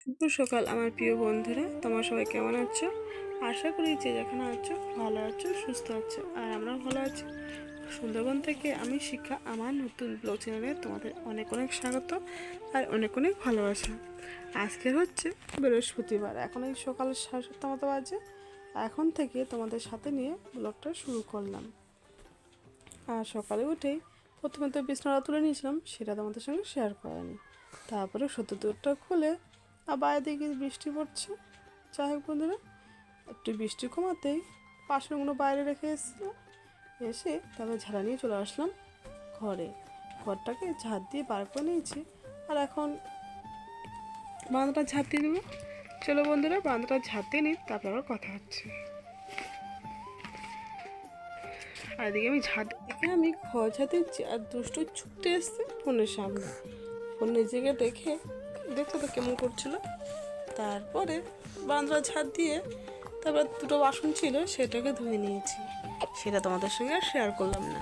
শুভ সকাল আমার প্রিয় বন্ধুরা, তোমরা সবাই কেমন আছো? আশা করি যে যেখানে আছো ভালো আছো, সুস্থ আছো, আর আমরাও ভালো আছি। সুন্দরবন থেকে আমি শিক্ষা, আমার নতুন ব্লগ চ্যানেলে তোমাদের অনেক অনেক স্বাগত আর অনেক অনেক ভালোবাসা। আজকে হচ্ছে বৃহস্পতিবার, এখন এই সকাল 7:30 মতো বাজে। এখন থেকে তোমাদের সাথে নিয়ে ব্লগটা শুরু করলাম। আর সকালে উঠেই প্রথমে তো বিছানাটা তুলে নিয়েছিলাম, সেটা তোমাদের সঙ্গে শেয়ার করিনি। তারপরে সত্যি দূরটা খুলে আর বাইরে দিকে বৃষ্টি পড়ছে। যাই হোক বন্ধুরা, একটু বৃষ্টি কমাতেই বাসনগুলো বাইরে রেখে এসেছিলাম, এসে তারপর ঝাড়া নিয়ে চলে আসলাম ঘরে। ঘরটাকে ঝাড় দিয়ে বার করে নিয়েছি, আর এখন বারান্দাটা ঝাড় দিয়ে দেবো। চলো বন্ধুরা, বারান্দাটা ঝাড় দিয়ে নিই, তারপর আবার কথা হচ্ছে। আর এদিকে আমি ঘর ঝাড় দিচ্ছি, আর দুষ্টু ছুটে এসছে ফোনের সামনে। ফোন নিজেকে দেখতে তো কেমন করছিল। তারপরে বারান্দাটা ঝাড় দিয়ে তারপর দুটো বাসন ছিল, সেটাকে ধুয়ে নিয়েছি। সেটা তোমাদের সঙ্গে আর শেয়ার করলাম না।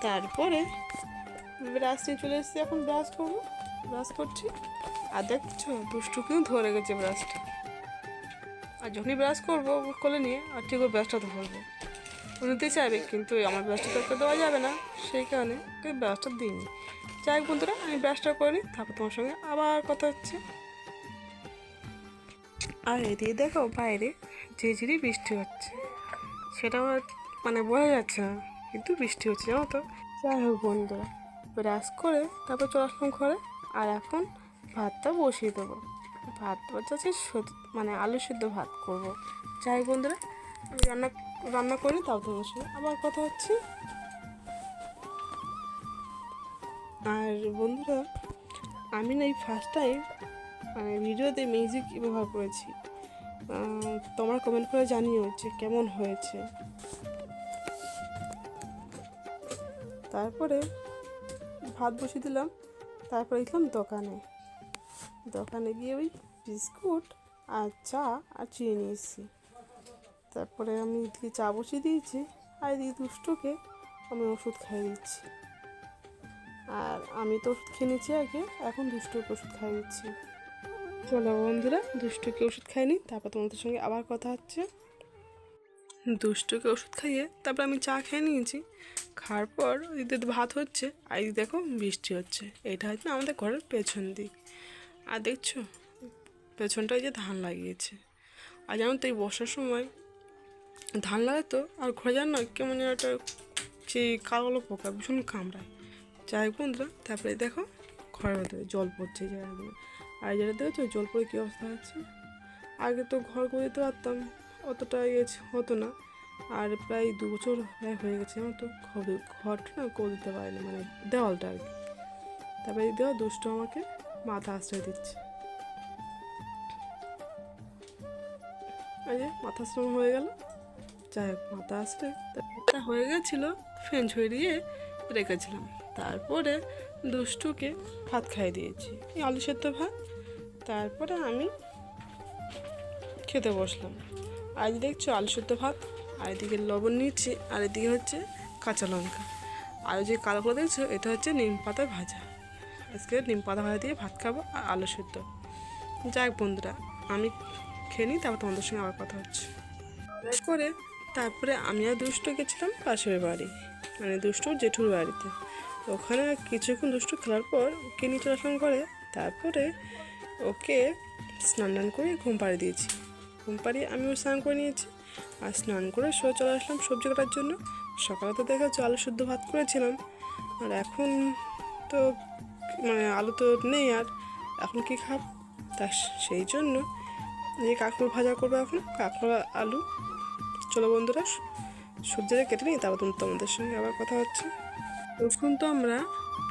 তারপরে ব্রাশ নিয়ে চলে এসেছি, এখন ব্রাশ করছি। আর দেখছো দুষ্টু কিন্তু ধরে গেছে ব্রাশটা। আর যখনই ব্রাশ করবো কোলে নিয়ে, আর ঠিক ওই ব্রাশটা ধরবো, ও নিতে চাইবে, কিন্তু আমার ব্রাশটা তো দেওয়া যাবে না, সেই কারণে ওই ব্রাশটা দিইনি। যাই হোক বন্ধুরা, আমি ব্রাশটা করে নিই, তারপর তোমার সঙ্গে আবার কথা হচ্ছে। আর এদিকে দেখো বাইরে ঝিরিঝিরি বৃষ্টি হচ্ছে, সেটাও মানে বোঝা যাচ্ছে না, কিন্তু বৃষ্টি হচ্ছে জানো তো। যাই হোক বন্ধুরা, ব্রাশ করে তারপর চলে আসলাম ঘরে। আর এখন ভাতটা বসিয়ে দেবো। ভাত বসাচ্ছি, মানে আলু সিদ্ধ ভাত করব। যাই হোক বন্ধুরা, আমি রান্না করি, তাও তোমার সঙ্গে আবার কথা হচ্ছে। আর বন্ধুরা, আমি না এই ফার্স্ট টাইম মানে ভিডিওতে মিউজিক ব্যবহার করেছি। তোমরা কমেন্ট করে জানিও যে কেমন হয়েছে। তারপরে ভাত বসিয়ে দিলাম, তারপরে গেলাম দোকানে গিয়ে ওই বিস্কুট আর চা আর চিনি নিয়ে এসেছি। তারপরে আমি এদিকে চা বসিয়ে দিয়েছি, আর এদিকে দুষ্টুকে আমি ওষুধ খাইয়ে দিচ্ছি। আর আমি তো ওষুধ খেয়ে নিয়েছি আগে, এখন দুষ্টুকে ওষুধ খাইয়ে দিচ্ছি। চলো বন্ধুরা, দুষ্টুকে ওষুধ খাইনি, তারপর তোমাদের সঙ্গে আবার কথা হচ্ছে। দুষ্টুকে ওষুধ খাইয়ে তারপর আমি চা খেয়ে নিয়েছি। খাওয়ার পর এদিকে ভাত হচ্ছে, আর এদিকে দেখো বৃষ্টি হচ্ছে। এটা হচ্ছে আমাদের ঘরের পেছন দিক। আর দেখছো পেছনটায় যে ধান লাগিয়েছে। আর যেমন তো এই বর্ষার সময় ধান লাগাতো, আর ঘরে যান না কেমন যেন একটা সেই কালো পোকা ভীষণ কামড়ায়। যাই হোক বন্ধুরা, তারপরে দেখো ঘরের ভেতরে জল পড়ছে জায়গাগুলো। আর যেটা দেখছো জল পড়ে কী অবস্থা হচ্ছে। আগে তো ঘর করে দিতে পারতাম, অতটা হতো না। আর প্রায় 2 বছর হয়ে গেছে আমার তো ঘরটা না করে দিতে পারিনি, মানে দেওয়ালটা আর কি। তারপরে দেওয়া দুষ্ট আমাকে মাথা আশ্রয় দিচ্ছে। এই যে মাথা আশ্রয় হয়ে গেল। যাই হোক, মাথা আশ্রয় হয়ে গেছিলো, ফ্যান ছড়িয়ে রেখেছিলাম। তারপরে দুষ্টুকে ভাত খাইয়ে দিয়েছি, এই আলু সেদ্ধ ভাত। তারপরে আমি খেতে বসলাম। আর দেখছো আলু সেদ্ধ ভাত, আর এদিকে লবণ নিচ্ছি, আর এদিকে হচ্ছে কাঁচা লঙ্কা। আর যে কালোগুলো দেখছো, এটা হচ্ছে নিম পাতা ভাজা। আজকে নিম পাতা ভাজা দিয়ে ভাত খাবো আর আলু সেদ্ধ। যাক বন্ধুরা, আমি খেয়ে নিই, তারপর তোমাদের সঙ্গে আবার কথা হচ্ছে। করে তারপরে আমি আর দুষ্টু গেছিলাম পাশের বাড়ি, মানে দুষ্টুর জেঠুর বাড়িতে। ওখানে কিছুক্ষণ দুষ্টু খেলার পর ওকে নিয়ে চলে আসলাম ঘরে। তারপরে ওকে স্নান করে ঘুম পাড়িয়ে দিয়েছি। ঘুম পাড়িয়ে আমিও স্নান করে নিয়েছি, আর স্নান করে শুয়ে চলে আসলাম সবজি কাটার জন্য। সকালে তো দেখেছো আলু শুদ্ধ ভাত করেছিলাম, আর এখন তো মানে আলু তো নেই, আর এখন কি খাব। তা সেই জন্য এই কাঁকরোল ভাজা করবো এখন, কাঁকরোল আলু। চলো বন্ধুরা, সবজিটা কেটে নিই, তারপর তোমাদের সঙ্গে আবার কথা হচ্ছে। তখন তো আমরা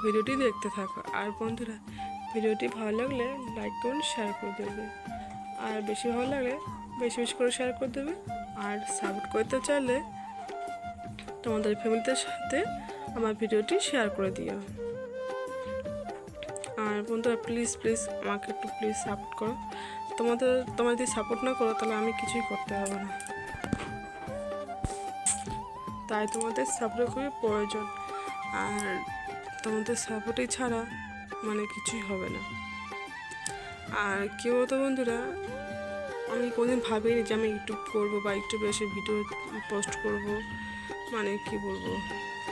ভিডিওটি দেখতে থাকো। আর বন্ধুরা, ভিডিওটি ভালো লাগলে লাইক করুন, শেয়ার করে দেবে, আর বেশি ভালো লাগলে বেশি বেশি করে শেয়ার করে দেবে। আর সাপোর্ট করতে চাইলে তোমাদের ফ্যামিলিদের সাথে আমার ভিডিওটি শেয়ার করে দিও। আর বন্ধুরা, প্লিজ প্লিজ আমাকে একটু প্লিজ সাপোর্ট করো। তোমরা যদি সাপোর্ট না করো তাহলে আমি কিছুই করতে পারবো না, তাই তোমাদের সাপোর্টের খুবই প্রয়োজন। আর তোমাদের সাপোর্টই ছাড়া মানে কিছুই হবে না। আর কেউ তো বন্ধুরা, আমি কোনোদিন ভাবিনি যে আমি ইউটিউব করবো বা ইউটিউবে এসে ভিডিও পোস্ট করব। মানে কি বলবো,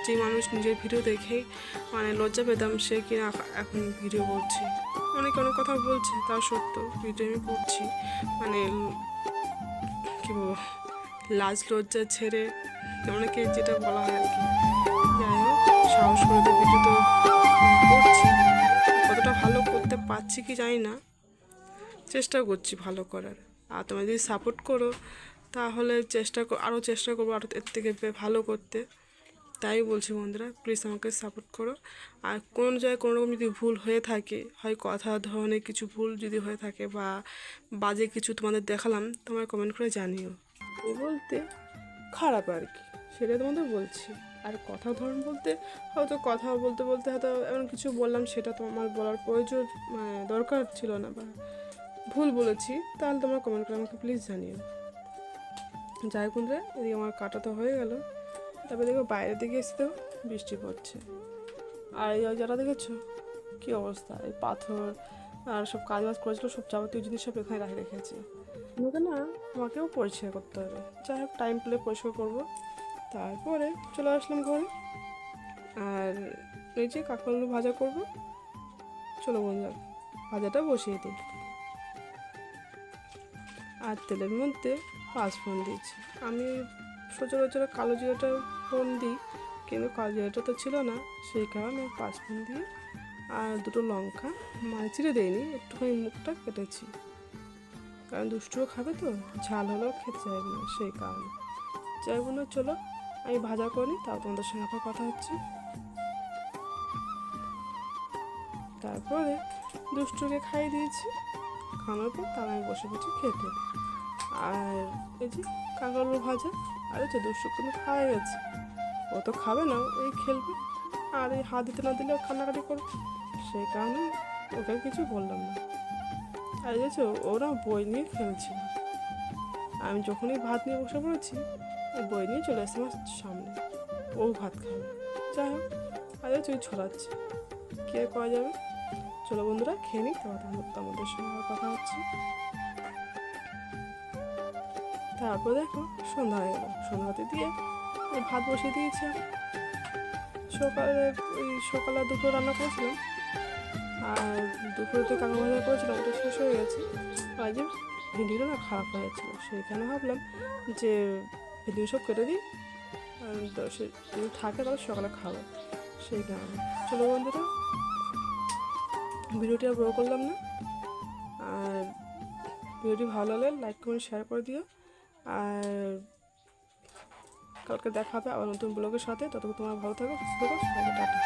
যে মানুষ নিজের ভিডিও দেখেই মানে লজ্জা পেতাম, সে কিনা এখন ভিডিও করছি। অনেকে অনেক কথা বলছে, তাও সত্য, ভিডিও আমি করছি। মানে কি বলবো, লাজ লজ্জা ছেড়ে অনেকে যেটা বলা হয় আর কি। যাই হোক, সাহস করে তো ভিডিও তো করছি। কতটা ভালো করতে পারছি কি জানি না, চেষ্টা করছি ভালো করার। আর তোমরা যদি সাপোর্ট করো তাহলে আরও চেষ্টা করবো আরও এর থেকে ভালো করতে। তাই বলছি বন্ধুরা, প্লিজ আমাকে সাপোর্ট করো। আর কোনো জায়গায় কোনো রকম যদি ভুল হয়ে থাকে, হয় কথা ধরনের কিছু ভুল যদি হয়ে থাকে বা বাজে কিছু তোমাদের দেখালাম, তোমার কমেন্ট করে জানিও। বলতে খারাপ আর কি, সেটাই তোমাদের বলছি। আর কথা ধরন বলতে হয়তো কথা বলতে বলতে হয়তো এমন কিছু বললাম সেটা তো আমার বলার প্রয়োজন মানে দরকার ছিল না, বা ভুল বলেছি, তাহলে তোমরা কমেন্ট করে আমাকে প্লিজ জানিও। যাই বন্ধুরা, এদিকে আমার কাটা তো হয়ে গেল। তারপরে দেখো বাইরের দিকে এসে তো বৃষ্টি পড়ছে। আর এই যারা দেখেছো কী অবস্থা, এই পাথর আর সব কাজ বাজ করেছিল, সব যাবতীয় জিনিস সব এখানে রেখেছি। আমাকে না, আমাকেও পরিষ্কার করতে হবে। যাই হোক, টাইম পেলে পরিষ্কার করবো। তারপরে চলে আসলাম ঘরে। আর এই যে কাঁকরোল ভাজা করবো, চলো বন্ধুরা ভাজাটা বসিয়ে দিই। আর তেলের মধ্যে পাঁচফোড়ন দিয়েছি। আমি সচরাচর কালো জিরাটা ফোড়ন দিই, কিন্তু কালো জিরাটা তো ছিল না, সেই কারণে পাঁচফোড়ন দিয়ে আর দুটো লঙ্কা মানে চিড়ে দিইনি, একটুখানি মুখটা কেটেছি, কারণ দুষ্টুও খাবে তো, ঝাল হলেও খেতে চাইবে না, সেই কারণে। যাই না, চলো আমি ভাজা করি, তাও তোমাদের সঙ্গে আবার কথা হচ্ছে। তারপরে দুষ্টুকে খাইয়ে দিয়েছি, খাওয়ানোর পর তার আমি বসে বসে খেতে। আর এই যে কাঁকরোল ভাজা, আর হচ্ছে দুষ্টু কিন্তু খাওয়া গেছে, ও তো খাবে না, ওই খেলবে। আর এই হাত দিতে না দিলে ও কান্নাকাটি করবে, সেই কারণে ওকে কিছু বললাম না। আর গেছে ওরা বই নিয়ে খেলছিল, আমি যখনই ভাত নিয়ে বসে পড়েছি, বই নিয়ে চলে আসছে আমার সামনে, ও ভাত খাবে। যাই হোক, আর ওই ছড়াচ্ছে, কে করা যাবে। চলো বন্ধুরা খেয়ে নিই, তোমাদের সঙ্গে কথা হচ্ছে। তারপর দেখো সন্ধ্যা হয়ে গেল, সন্ধ্যাতে দিয়ে এই ভাত বসিয়ে দিয়েছি। সকালে দুপুর রান্না করেছিলাম, আর দুপুরে কাঁকড়া ভাজা করেছিলাম, ওটা শেষ হয়ে গেছে। আর যে ভিডিওটা না খারাপ হয়ে যাচ্ছিলো, সেইখানে ভাবলাম যে ভিডিও সব কেটে দিই, আর সে যদি থাকে তাহলে সকালে খাবো, সেই কারণে। চলো বন্ধুরা, ভিডিওটি আর বড় করলাম না। আর ভিডিওটি ভালো লাগলে লাইক কমেন্ট শেয়ার করে দিও। আর কালকে দেখা হবে আবার নতুন ব্লগের সাথে। ততক্ষণ তোমরা ভালো থাকো, সুস্থ থাকো, সবাইকে টাটা।